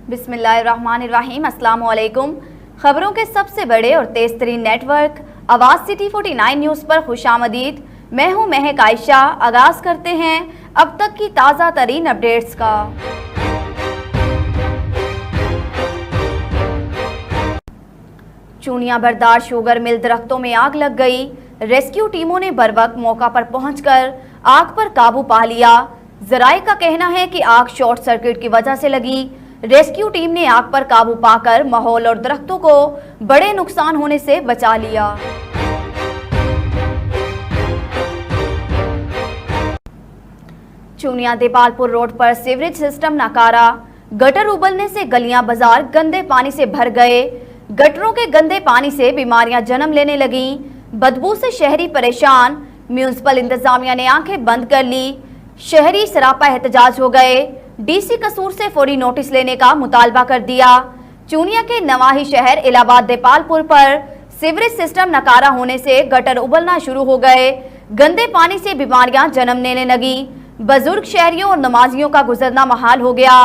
बिस्मिल्लाहिर्रहमानिर्रहीम। अस्सलाम वालेकुम। खबरों के सबसे बड़े और तेज तरीन नेटवर्क आवाज सिटी 49 न्यूज पर खुशामदीद। मैं हूं महक आयशा। आगाज करते हैं अब तक की ताज़ा तरीन अपडेट्स का। चूनिया बरदार शुगर मिल दरख्तों में आग लग गई। रेस्क्यू टीमों ने बरवक्त मौका पर पहुंचकर आग पर काबू पा लिया। जराये का कहना है कि आग शॉर्ट सर्किट की वजह से लगी। रेस्क्यू टीम ने आग पर काबू पाकर माहौल और दरख्तों को बड़े नुकसान होने से बचा लिया। चूनिया देपालपुर रोड पर सीवरेज सिस्टम नाकारा। गटर उबलने से गलियां बाजार गंदे पानी से भर गए। गटरों के गंदे पानी से बीमारियां जन्म लेने लगीं। बदबू से शहरी परेशान। म्यूनिसिपल इंतजामिया ने आंखें बंद कर ली। शहरी सरापा एहतजाज हो गए। डीसी कसूर से फौरी नोटिस लेने का मुतालबा कर दिया। चूनिया के नवाही शहर इलाहाबाद देपालपुर पर सीवरेज सिस्टम नकारा होने से गटर उबलना शुरू हो गए। गंदे पानी से बीमारियां जन्म लेने लगी। बुजुर्ग शहरियों और नमाजियों का गुजरना महाल हो गया।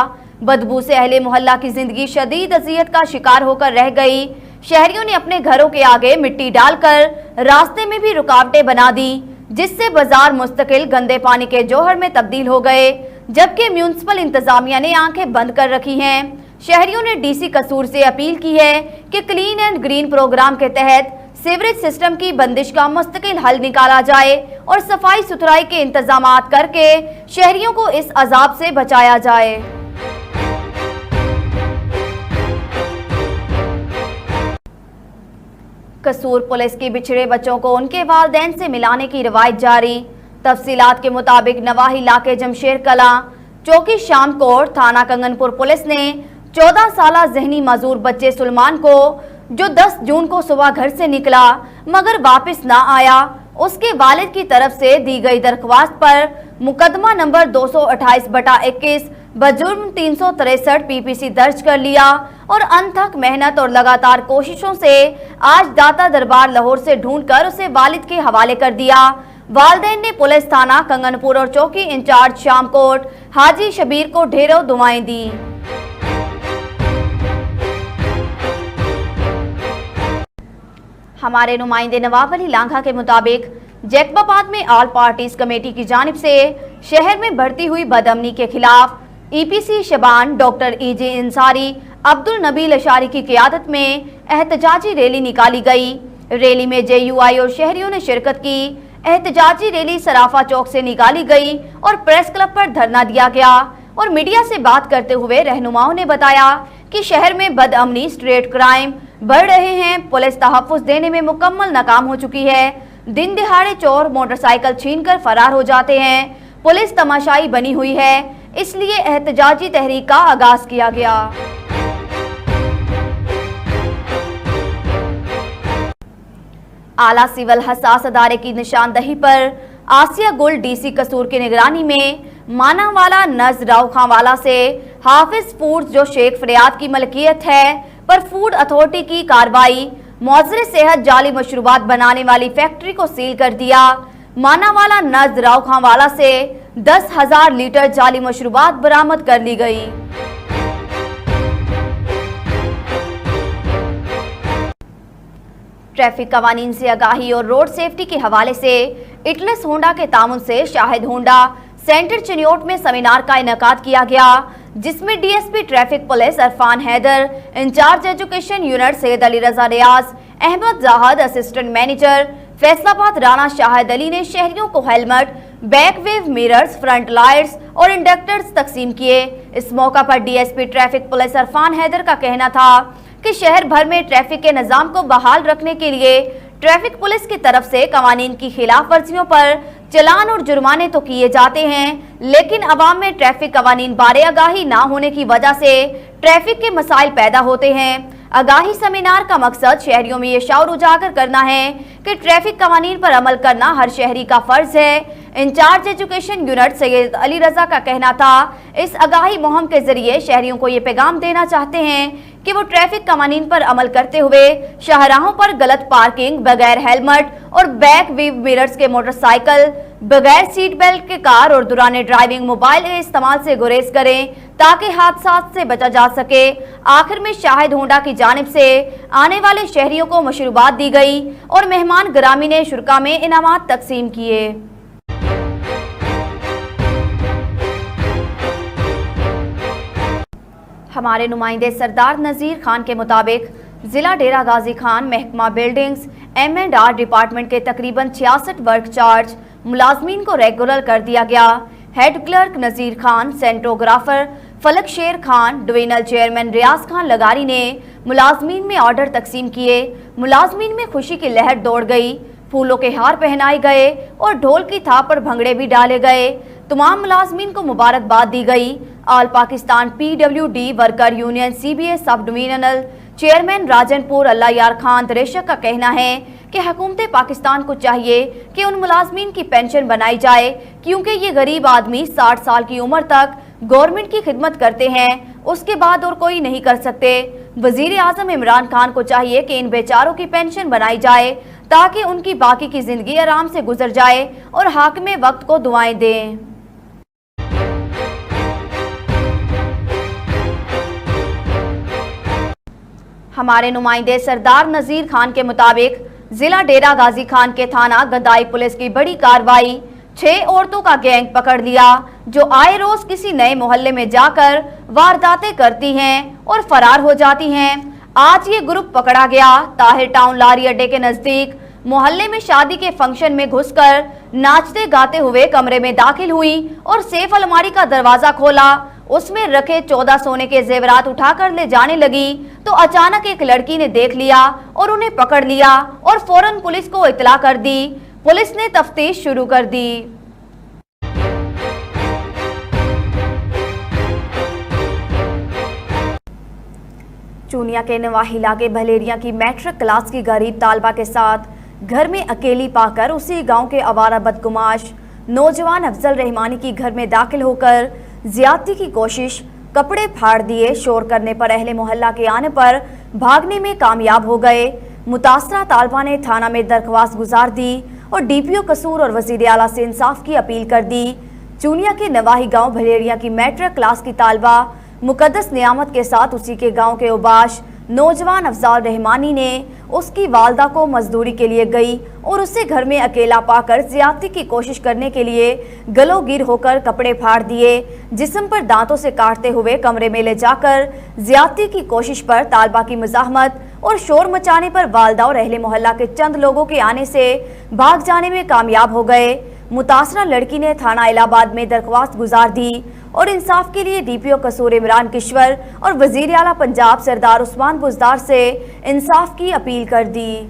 बदबू से अहले मोहल्ला की जिंदगी शदीद अजियत का शिकार होकर रह गई। शहरियों ने अपने घरों के आगे मिट्टी डालकर रास्ते में भी रुकावटें बना दी, जिससे बाजार मुस्तकिल गंदे पानी के जौहर में तब्दील हो गए। जबकि म्यूनिसिपल इंतजामिया ने आंखें बंद कर रखी हैं। शहरियों ने डीसी कसूर से अपील की है कि क्लीन एंड ग्रीन प्रोग्राम के तहत सीवरेज सिस्टम की बंदिश का मुस्तकिल हल निकाला जाए और सफाई सुथराई के इंतजामात करके शहरियों को इस अजाब से बचाया जाए। कसूर पुलिस की बिछड़े बच्चों को उनके वालिदैन से मिलाने की रवायत जारी। तफसीलात के मुताबिक नवाही इलाके जमशेर कला चौकी शामकोट थाना कंगनपुर पुलिस ने 14 साला जहनी मजूर बच्चे सुलेमान को, जो 10 जून को सुबह घर से निकला मगर वापस ना आया, उसके वालिद की तरफ से दी गई दरख्वास्त पर मुकदमा नंबर 228/21 बजुर्म 363 पीपीसी दर्ज कर लिया और अनथक मेहनत और लगातार कोशिशों से आज दाता दरबार लाहौर से ढूंढकर उसे वालिद के हवाले कर दिया। वालिदैन ने पुलिस थाना कंगनपुर और चौकी इंचार्ज शामकोट हाजी शबीर को ढेरों दुआएं दी। हमारे नुमाइंदे नवाब अली लांघा के मुताबिक जैकबाबाद में ऑल पार्टीज कमेटी की जानिब से शहर में बढ़ती हुई बदअमनी के खिलाफ EPC Shaban doctor EJ इंसारी Abdul Nabeel अशारी की क़ियादत में एहतजाजी रैली निकाली गई। रैली में जेयूआई और शहरियों ने शिरकत की। एहतजाजी रैली सराफा चौक से निकाली गई और प्रेस क्लब पर धरना दिया गया और मीडिया से बात करते हुए रहनुमाओं ने बताया कि शहर में बदअमनी स्ट्रीट क्राइम बढ़ रहे हैं। पुलिस तहफ़्फ़ुज़ देने में मुकम्मल नाकाम हो चुकी है। दिन दिहाड़े चोर मोटरसाइकिल छीनकर फरार हो जाते हैं। पुलिस तमाशाई बनी हुई है, इसलिए एहतजाजी तहरीक का आगाज किया गया। आला सिविल हसास अदारे की निशानदही पर आसिया गुल डीसी कसूर की निगरानी में मानावाला नज़ राव खांवाला से हाफिज फूड्स, जो शेख फरियाद की मलकियत है, पर फूड अथॉरिटी की कार्रवाई। मौजरे सेहत जाली मशरूबात बनाने वाली फैक्ट्री को सील कर दिया। मानावाला नज़ राव खांवाला से 10,000 लीटर जाली मशरूबात बरामद कर ली गई। ट्रैफिक कवानीन से आगाही और रोड सेफ्टी के हवाले से इटलस होंडा के तामुन से शाहिद होंडा सेंटर चिन्योट में सेमिनार का इनेकाद किया गया, जिसमें DSP traffic police Arfan Haider, incharge education unit Syed Ali Raza Riaz, Ahmed Zahid assistant manager Faisalabad Rana Shahid Ali ने शहरियों को helmet, back view mirrors, front lights और इंडक्टर्स तकसीम किए। इस मौका पर DSP traffic police Arfan Haider का कहना था कि शहर भर में ट्रैफिक के निजाम को बहाल रखने के लिए ट्रैफिक पुलिस की तरफ से कवानीन की खिलाफ वर्जियों पर चलान और जुर्माने तो किए जाते हैं, लेकिन अवाम में ट्रैफिक कवानीन बारे आगाही ना होने की वजह से ट्रैफिक के मसाइल पैदा होते हैं। आगाही सेमिनार का मकसद शहरियों में ये शऊर उजागर करना है कि ट्रैफिक कवानीन पर अमल करना हर शहरी का फर्ज है। Incharge education unit Syed Ali Raza का कहना था, इस आगाही मुहिम के जरिए शहरियों को ये पैगाम देना चाहते हैं कि वो ट्रैफिक कवानीन पर अमल करते हुए शाहराहों पर गलत पार्किंग, बगैर हेलमेट और बैक व्हील मिरर्स के मोटरसाइकिल बगैर सीट बेल्ट के कार और दौरान ड्राइविंग मोबाइल के इस्तेमाल से गुरेज करें ताकि हादसा से बचा जा सके। आखिर में शाहिद होंडा की जानिब से आने वाले शहरियों को मशरूबात दी गई और मेहमान ग्रामी ने शुरा में इनामात तकसीम किए। हमारे नुमाइंदे सरदार नज़ीर खान के मुताबिक जिला डेरा गाजी खान महकमा बिल्डिंग्स M&R डिपार्टमेंट के तकरीबन 66 वर्क चार्ज मुलाजमीन को रेगुलर कर दिया गया। हेड क्लर्क नज़ीर खान, सेंटोग्राफर फलक शेर खान, डिवीजनल चेयरमैन रियाज खान लगारी ने मुलाजमीन में ऑर्डर तकसीम किए। मुलाजमीन में खुशी की लहर दौड़ गई, फूलों के हार पहनाए गए और ढोल की थाप पर भंगड़े भी डाले गए। तमाम मुलाजमीन को मुबारकबाद दी गई। All Pakistan PWD worker union CBA sub divisional chairman Rajanpur Allah Yar Khan दरेशक का कहना है कि हुकूमत पाकिस्तान को चाहिए कि उन मुलाजमीन की पेंशन बनाई जाए, क्योंकि ये गरीब आदमी 60 साल की उम्र तक गवर्नमेंट की खिदमत करते हैं, उसके बाद और कोई नहीं कर सकते। वजीर आजम इमरान खान को चाहिए कि इन बेचारों की पेंशन बनाई जाए ताकि उनकी बाकी की जिंदगी आराम से गुजर जाए और हाकिम वक्त को दुआएं दें। हमारे नुमाइंदे सरदार नज़ीर खान के मुताबिक जिला डेरा गाजी खान के थाना गदाई पुलिस की बड़ी कार्रवाई, 6 औरतों का गैंग पकड़ लिया जो आए रोज किसी नए मोहल्ले में जाकर वारदातें करती हैं और फरार हो जाती हैं। आज ये ग्रुप पकड़ा गया। ताहिर टाउन लारी अड्डे के नजदीक मोहल्ले में शादी के फंक्शन में घुसकर नाचते गाते हुए कमरे में दाखिल हुई और सेफ अलमारी का दरवाजा खोला। उसमें रखे 14 सोने के जेवरात उठाकर ले जाने लगी तो अचानक एक लड़की ने देख लिया और उन्हें पकड़ लिया और फौरन पुलिस को इत्तला कर दी। पुलिस ने तफ्तीश शुरू कर दी। चूनिया के नवाही इलाके भलेरिया की मैट्रिक क्लास की गरीब तालबा के साथ घर में अकेली पाकर उसी गांव के आवारा बदगुमाश नौजवान अफजल रहमानी की घर में दाखिल होकर ज्यादती की कोशिश, कपड़े फाड़ दिए। शोर करने पर अहले मोहल्ला के आने पर भागने में कामयाब हो गए। मुतासरा तालबा ने थाना में दरख्वास्त गुजार दी और DPO कसूर और वजीर आला से इंसाफ की अपील कर दी। चूनिया के नवाही गांव भलेरिया की मैट्रिक क्लास की तालबा मुकद्दस नियामत के साथ उसी के गांव के उबाश नौजवान अफजल रहमानी ने उसकी वालदा को मजदूरी के लिए गई और उसे घर में अकेला पाकर ज्यादती की कोशिश करने के लिए गलोगिर होकर कपड़े फाड़ दिए। जिस्म पर दांतों से काटते हुए कमरे में ले जाकर ज्यादती की कोशिश पर तालबा की मुजाहमत और शोर मचाने पर वालदा और अहले मोहल्ला के चंद लोगों के आने से भाग जाने में कामयाब हो गए। मुतासरा लड़की ने थाना इलाहाबाद में दरख्वास्त गुजार दी और इंसाफ के लिए DPO कसूर इमरान किश्वर और वजीर आला पंजाब सरदार उस्मान बुजदार से इंसाफ की अपील कर दी।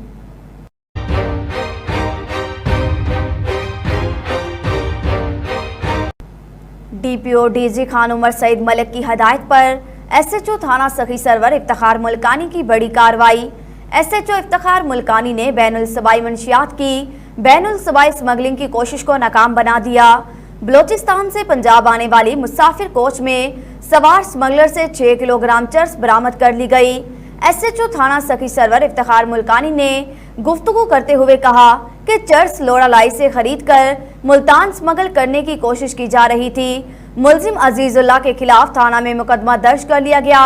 DPO DG खान उमर सईद मलिक की हदायत पर SHO थाना सखी सरवर इफ्तिखार मुल्कानी की बड़ी कार्रवाई। SHO इफ्तिखार मुल्कानी ने बैनुल सूबाई मंशियात की बैनुल सूबाई स्मगलिंग की कोशिश को नाकाम बना दिया। बलोचिस्तान से पंजाब आने वाली मुसाफिर कोच में सवार स्मगलर से 6 किलोग्राम चर्स बरामद कर ली गई। SHO थाना सखी सरवर इफ्तिखार मुल्कानी ने गुफ्तगू करते हुए कहा कि चर्स लोड़ालाई से खरीद कर मुल्तान स्मगल करने की कोशिश की जा रही थी। मुलजिम अजीजुल्लाह के खिलाफ थाना में मुकदमा दर्ज कर लिया गया।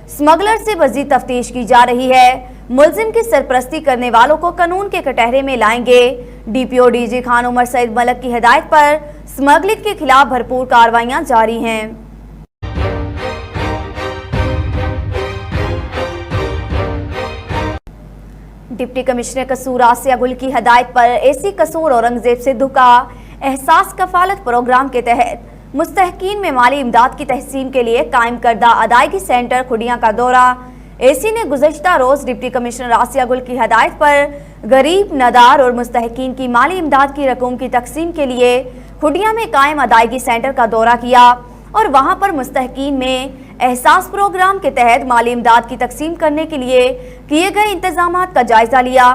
स्मगलर से मजीद तफ्तीश की जा रही है। मुलजिम की सरपरस्ती करने वालों को कानून के कटहरे में लाएंगे। DPO DG खान उमर सईद मलिक की हिदायत पर स्मगलिंग के खिलाफ भरपूर कार्रवाइयां जारी हैं। डिप्टी कमिश्नर कसूर आसिया गुल की हिदायत पर AC कसूर औरंगजेब सिद्धू का एहसास कफालत प्रोग्राम के तहत मुस्तहकीन में माली इमदाद की तहसीन के लिए कायम करदा अदायगी सेंटर खुडिया का दौरा। AC ने गुज़श्ता रोज डिप्टी कमिश्नर आसिया गुल की हिदायत पर गरीब, नदार और मुस्तहकीन की माली इमदाद की रकूम की तकसीम के लिए खुडिया में कायम अदायगी सेंटर का दौरा किया और वहां पर मुस्तहकीन में एहसास प्रोग्राम के तहत माली इमदाद की तकसीम करने के लिए किए गए इंतजामात का जायजा लिया।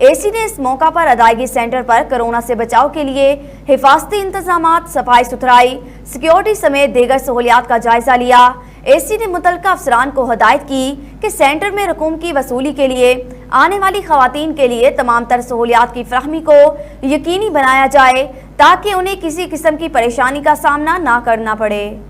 AC ने इस मौका पर अदायगी सेंटर पर कोरोना से बचाव के लिए हिफाजती इंतजामात, सफाई सुथराई, सिक्योरिटी समेत दीगर सहूलियात का जायजा लिया। AC ने मुतल्लिका अफसरान को हदायत की कि सेंटर में रकूम की वसूली के लिए आने वाली खवातीन के लिए तमाम तर सहूलियात की फ्राहमी को यकीनी बनाया जाए ताकि उन्हें किसी किस्म की परेशानी का सामना ना करना पड़े।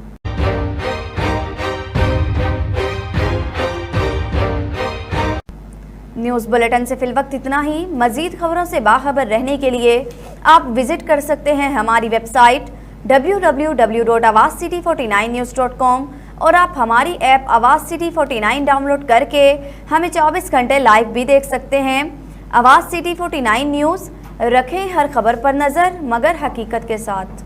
न्यूज़ बुलेटिन से फिलवक्त इतना ही। मजीद खबरों से बाखबर रहने के लिए आप विजिट कर सकते हैं हमारी वेबसाइट www.awazcity49news.com और आप हमारी ऐप आवाज़ सिटी 49 डाउनलोड करके हमें 24 घंटे लाइव भी देख सकते हैं। आवाज़ सिटी 49 न्यूज़, रखें हर खबर पर नज़र मगर हकीकत के साथ।